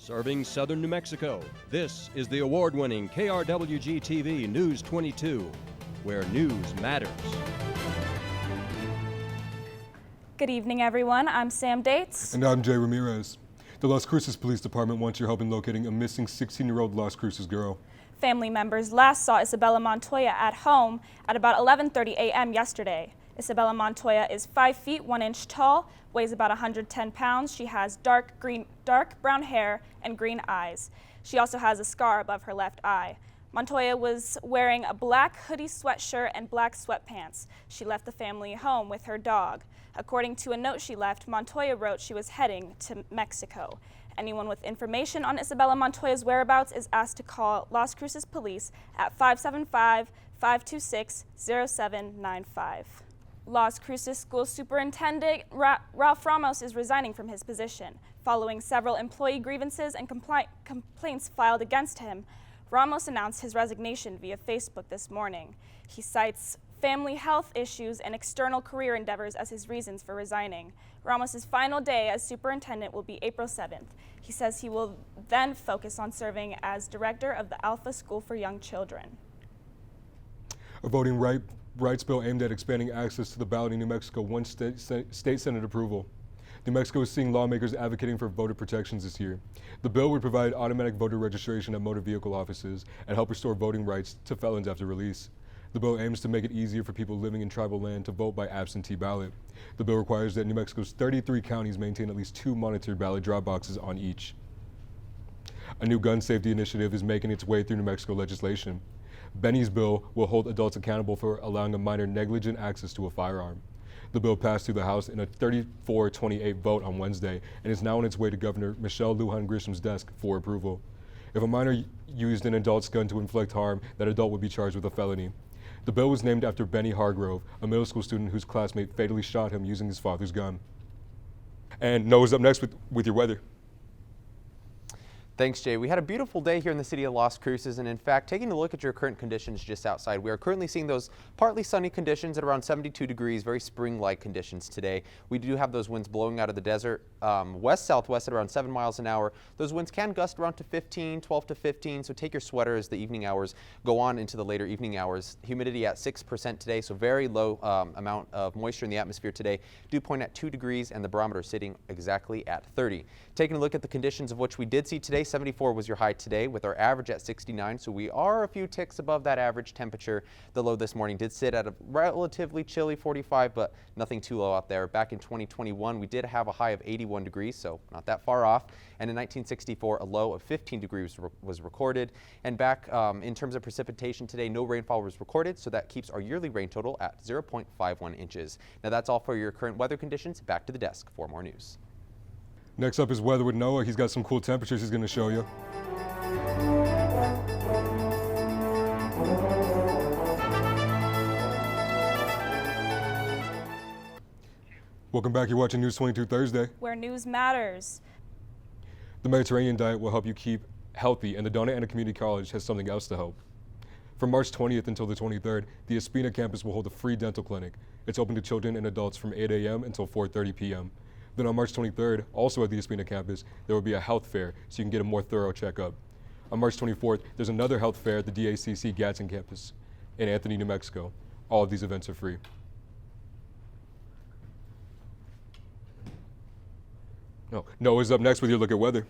Serving southern New Mexico, this is the award-winning KRWG-TV News 22, where news matters. Good evening, everyone. I'm Sam Dates. And I'm Jay Ramirez. The Las Cruces Police Department wants your help in locating a missing 16-year-old Las Cruces girl. Family members last saw Isabella Montoya at home at about 11:30 a.m. yesterday. Isabella Montoya is 5 feet 1 inch tall, weighs about 110 pounds. She has dark brown hair and green eyes. She also has a scar above her left eye. Montoya was wearing a black hoodie sweatshirt and black sweatpants. She left the family home with her dog. According to a note she left, Montoya wrote she was heading to Mexico. Anyone with information on Isabella Montoya's whereabouts is asked to call Las Cruces Police at 575-526-0795. Las Cruces School Superintendent Ralph Ramos is resigning from his position. Following several employee grievances and complaints filed against him, Ramos announced his resignation via Facebook this morning. He cites family health issues and external career endeavors as his reasons for resigning. Ramos's final day as superintendent will be April 7th. He says he will then focus on serving as director of the Alpha School for Young Children. A voting rights bill aimed at expanding access to the ballot in New Mexico won state Senate approval. New Mexico is seeing lawmakers advocating for voter protections this year. The bill would provide automatic voter registration at motor vehicle offices and help restore voting rights to felons after release. The bill aims to make it easier for people living in tribal land to vote by absentee ballot. The bill requires that New Mexico's 33 counties maintain at least 2 monitored ballot drop boxes on each. A new gun safety initiative is making its way through New Mexico legislation. Benny's bill will hold adults accountable for allowing a minor negligent access to a firearm. The bill passed through the House in a 34-28 vote on Wednesday and is now on its way to Governor Michelle Lujan Grisham's desk for approval. If a minor used an adult's gun to inflict harm, that adult would be charged with a felony. The bill was named after Benny Hargrove, a middle school student whose classmate fatally shot him using his father's gun. And Noah's up next with your weather. Thanks, Jay. We had a beautiful day here in the city of Las Cruces, and in fact, taking a look at your current conditions just outside, we are currently seeing those partly sunny conditions at around 72 degrees, very spring-like conditions today. We do have those winds blowing out of the desert west-southwest at around 7 miles an hour. Those winds can gust around to 12 to 15, so take your sweater as the evening hours go on into the later evening hours. Humidity at 6% today, so very low amount of moisture in the atmosphere today. Dew point at 2 degrees, and the barometer sitting exactly at 30. Taking a look at the conditions of which we did see today, 74 was your high today with our average at 69, so we are a few ticks above that average temperature. The low this morning did sit at a relatively chilly 45, but nothing too low out there. Back in 2021, we did have a high of 81 degrees, so not that far off. And in 1964, a low of 15 degrees was recorded. And back in terms of precipitation today, no rainfall was recorded, so that keeps our yearly rain total at 0.51 inches. Now that's all for your current weather conditions. Back to the desk for more news. Next up is weather with Noah. He's got some cool temperatures he's going to show you. Welcome back. You're watching News 22 Thursday, where news matters. The Mediterranean diet will help you keep healthy, and the Donna Ana Community College has something else to help. From March 20th until the 23rd, the Espina campus will hold a free dental clinic. It's open to children and adults from 8 a.m. until 4:30 p.m. Then on March 23rd, also at the Espina campus, there will be a health fair so you can get a more thorough checkup. On March 24th, there's another health fair at the DACC Gadsden campus in Anthony, New Mexico. All of these events are free. Noah's up next with your look at weather.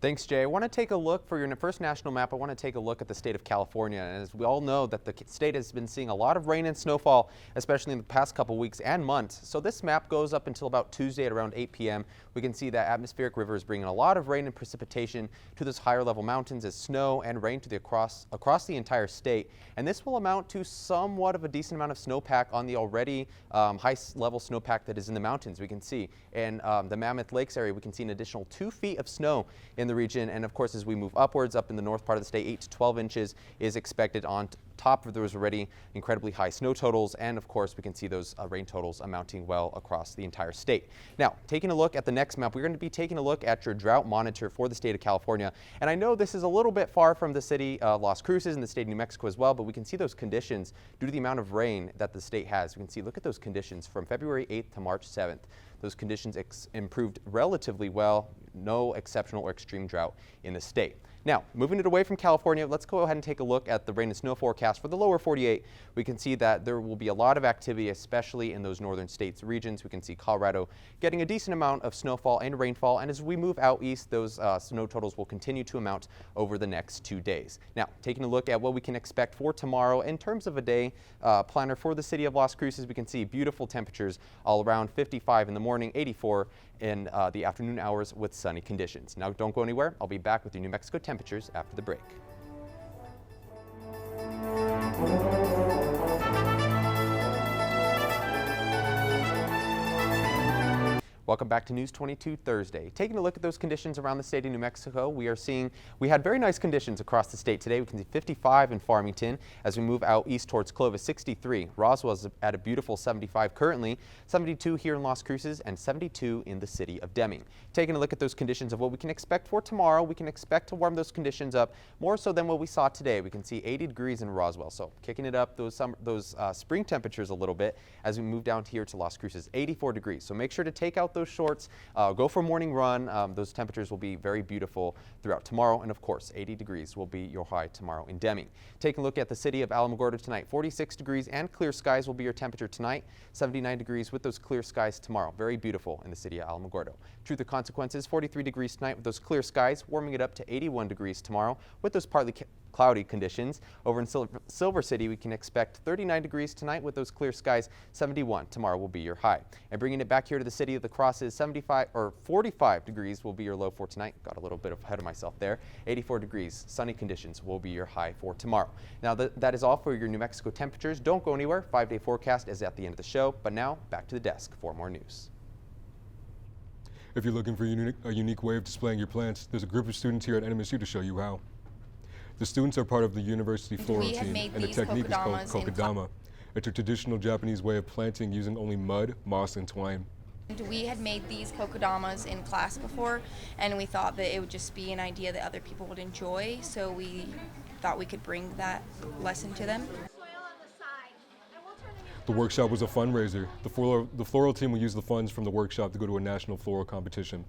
Thanks, Jay. I want to take a look for your first national map. I want to take a look at the state of California. And as we all know, that the state has been seeing a lot of rain and snowfall, especially in the past couple weeks and months. So this map goes up until about Tuesday at around 8 p.m. We can see that atmospheric river is bringing a lot of rain and precipitation to those higher level mountains as snow and rain to the across the entire state. And this will amount to somewhat of a decent amount of snowpack on the already high level snowpack that is in the mountains. We can see in the Mammoth Lakes area, we can see an additional 2 feet of snow in the region, and of course as we move upwards up in the north part of the state, 8 to 12 inches is expected on top of those already incredibly high snow totals, and of course we can see those rain totals amounting well across the entire state. Now, taking a look at the next map, we're going to be taking a look at your drought monitor for the state of California. And I know this is a little bit far from the city of Las Cruces and the state of New Mexico as well, but we can see those conditions due to the amount of rain that the state has. We can see, look at those conditions from February 8th to March 7th. Those conditions improved relatively well, no exceptional or extreme drought in the state. Now, moving it away from California, let's go ahead and take a look at the rain and snow forecast for the lower 48. We can see that there will be a lot of activity, especially in those northern states regions. We can see Colorado getting a decent amount of snowfall and rainfall, and as we move out east, those snow totals will continue to amount over the next 2 days. Now, taking a look at what we can expect for tomorrow in terms of a day planner for the city of Las Cruces, we can see beautiful temperatures all around 55 in the morning, 84 in the afternoon hours with sunny conditions. Now, don't go anywhere. I'll be back with your New Mexico temperatures after the break. Welcome back to News 22 Thursday. Taking a look at those conditions around the state of New Mexico, we had very nice conditions across the state today. We can see 55 in Farmington. As we move out east towards Clovis, 63. Roswell's at a beautiful 75 currently, 72 here in Las Cruces, and 72 in the city of Deming. Taking a look at those conditions of what we can expect for tomorrow, we can expect to warm those conditions up more so than what we saw today. We can see 80 degrees in Roswell, so kicking it up those spring temperatures a little bit as we move down here to Las Cruces, 84 degrees. So make sure to take out those shorts, go for a morning run. Those temperatures will be very beautiful throughout tomorrow, and of course 80 degrees will be your high tomorrow in Deming. Taking a look at the city of Alamogordo tonight, 46 degrees and clear skies will be your temperature tonight, 79 degrees with those clear skies tomorrow. Very beautiful in the city of Alamogordo. Truth or consequences, 43 degrees tonight with those clear skies, warming it up to 81 degrees tomorrow with those partly cloudy conditions. Over in Silver City, we can expect 39 degrees tonight with those clear skies. 71 tomorrow will be your high. And bringing it back here to the city of the Crosses, 45 degrees will be your low for tonight. Got a little bit ahead of myself there. 84 degrees, sunny conditions will be your high for tomorrow. Now that is all for your New Mexico temperatures. Don't go anywhere. 5-day forecast is at the end of the show. But now back to the desk for more news. If you're looking for a unique way of displaying your plants, there's a group of students here at NMSU to show you how. The students are part of the university floral team, and the technique is called kokedama. It's a traditional Japanese way of planting using only mud, moss, and twine. We had made these kokedamas in class before, and we thought that it would just be an idea that other people would enjoy, so we thought we could bring that lesson to them. The workshop was a fundraiser. The floral team will use the funds from the workshop to go to a national floral competition.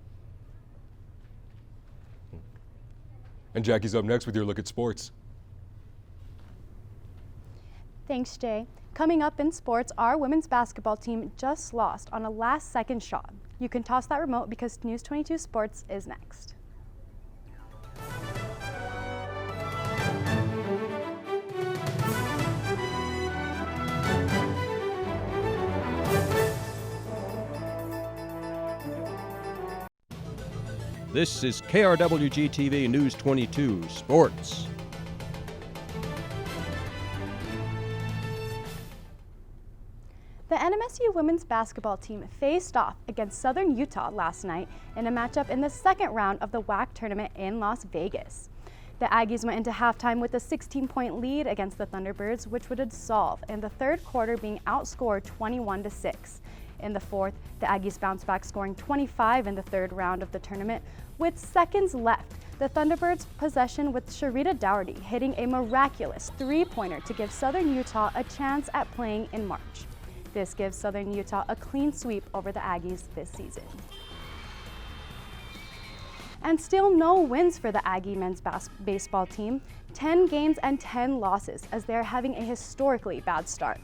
And Jackie's up next with your look at sports. Thanks, Jay. Coming up in sports, our women's basketball team just lost on a last-second shot. You can toss that remote because News 22 Sports is next. This is KRWG-TV News 22 Sports. The NMSU women's basketball team faced off against Southern Utah last night in a matchup in the second round of the WAC tournament in Las Vegas. The Aggies went into halftime with a 16-point lead against the Thunderbirds, which would dissolve in the third quarter, being outscored 21-6. In the fourth, the Aggies bounced back, scoring 25 in the third round of the tournament. With seconds left, the Thunderbirds' possession with Sharita Dougherty hitting a miraculous three-pointer to give Southern Utah a chance at playing in March. This gives Southern Utah a clean sweep over the Aggies this season. And still no wins for the Aggie men's baseball team. 10 games and 10 losses as they're having a historically bad start.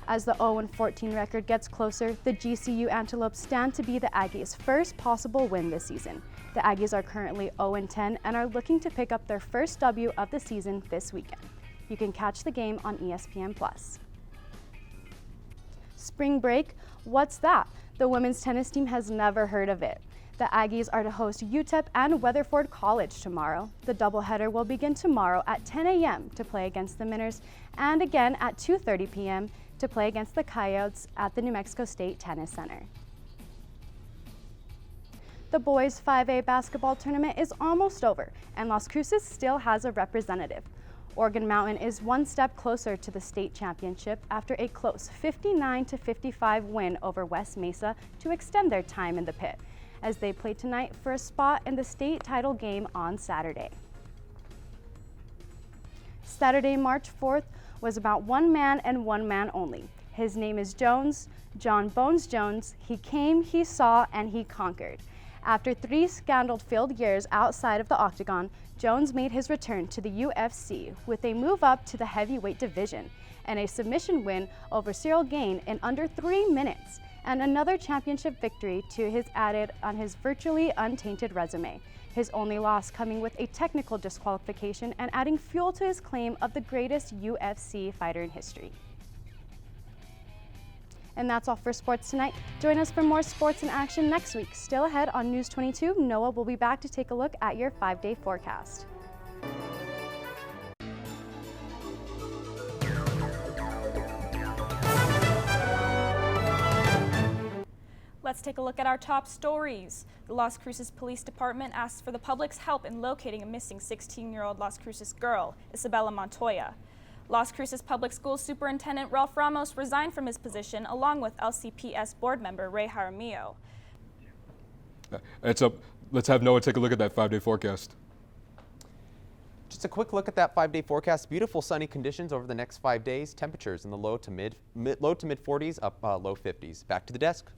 As the 0-14 record gets closer, the GCU Antelopes stand to be the Aggies' first possible win this season. The Aggies are currently 0-10 and are looking to pick up their first W of the season this weekend. You can catch the game on ESPN+. Spring break? What's that? The women's tennis team has never heard of it. The Aggies are to host UTEP and Weatherford College tomorrow. The doubleheader will begin tomorrow at 10 a.m. to play against the Miners, and again at 2:30 p.m. to play against the Coyotes at the New Mexico State Tennis Center. The boys 5A basketball tournament is almost over, and Las Cruces still has a representative. Organ Mountain is one step closer to the state championship after a close 59-55 win over West Mesa to extend their time in the pit, as they play tonight for a spot in the state title game on Saturday. Saturday, March 4th, was about one man and one man only. His name is Jones, John Bones Jones. He came, he saw, and he conquered. After 3 scandal-filled years outside of the octagon, Jones made his return to the UFC with a move up to the heavyweight division and a submission win over Cyril Gain in under 3 minutes, and another championship victory to his added on his virtually untainted resume. His only loss coming with a technical disqualification and adding fuel to his claim of the greatest UFC fighter in history. And that's all for sports tonight. Join us for more sports and action next week. Still ahead on News 22, Noah will be back to take a look at your 5-day forecast. Let's take a look at our top stories. The Las Cruces Police Department asks for the public's help in locating a missing 16-year-old Las Cruces girl, Isabella Montoya. Las Cruces Public Schools Superintendent Ralph Ramos resigned from his position along with LCPS board member Ray Jaramillo. Let's have Noah take a look at that 5-day forecast. Just a quick look at that 5-day forecast. Beautiful sunny conditions over the next 5 days. Temperatures in the low to mid 40s, up low 50s. Back to the desk.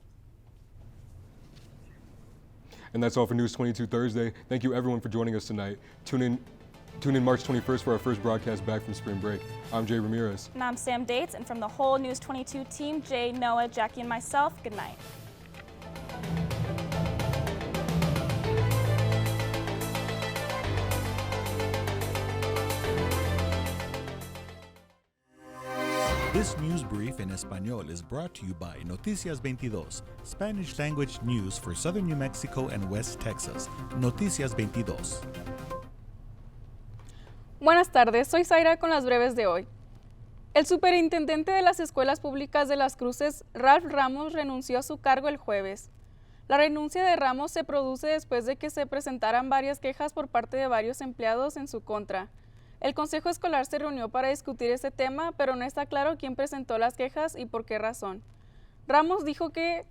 And that's all for News 22 Thursday. Thank you everyone for joining us tonight. Tune in March 21st for our first broadcast back from spring break. I'm Jay Ramirez. And I'm Sam Dates, and from the whole News 22 team, Jay, Noah, Jackie, and myself, good night. This news brief in Español is brought to you by Noticias22, Spanish language news for southern New Mexico and West Texas. Noticias 22. Buenas tardes, soy Zaira con las breves de hoy. El superintendente de las escuelas públicas de Las Cruces, Ralph Ramos, renunció a su cargo el jueves. La renuncia de Ramos se produce después de que se presentaran varias quejas por parte de varios empleados en su contra. El Consejo Escolar se reunió para discutir este tema, pero no está claro quién presentó las quejas y por qué razón. Ramos dijo que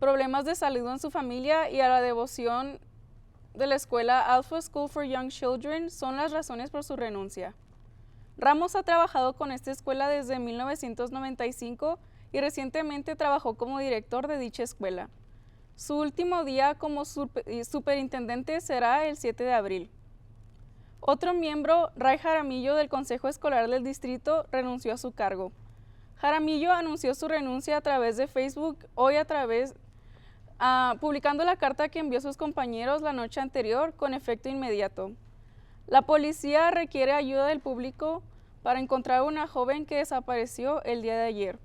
problemas de salud en su familia y a la devoción de la escuela Alpha School for Young Children son las razones por su renuncia. Ramos ha trabajado con esta escuela desde 1995 y recientemente trabajó como director de dicha escuela. Su último día como superintendente será el 7 de abril. Otro miembro, Ray Jaramillo, del Consejo Escolar del Distrito, renunció a su cargo. Jaramillo anunció su renuncia a través de Facebook hoy publicando la carta que envió a sus compañeros la noche anterior con efecto inmediato. La policía requiere ayuda del público para encontrar a una joven que desapareció el día de ayer.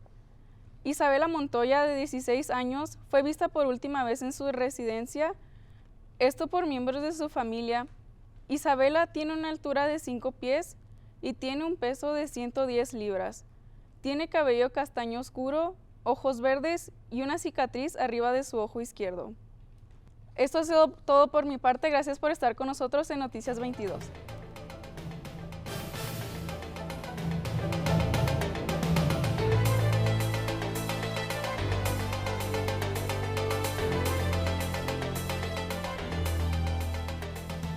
Isabela Montoya, de 16 años, fue vista por última vez en su residencia, esto por miembros de su familia. Isabela tiene una altura de 5 pies y tiene un peso de 110 libras. Tiene cabello castaño oscuro, ojos verdes y una cicatriz arriba de su ojo izquierdo. Esto ha sido todo por mi parte. Gracias por estar con nosotros en Noticias 22.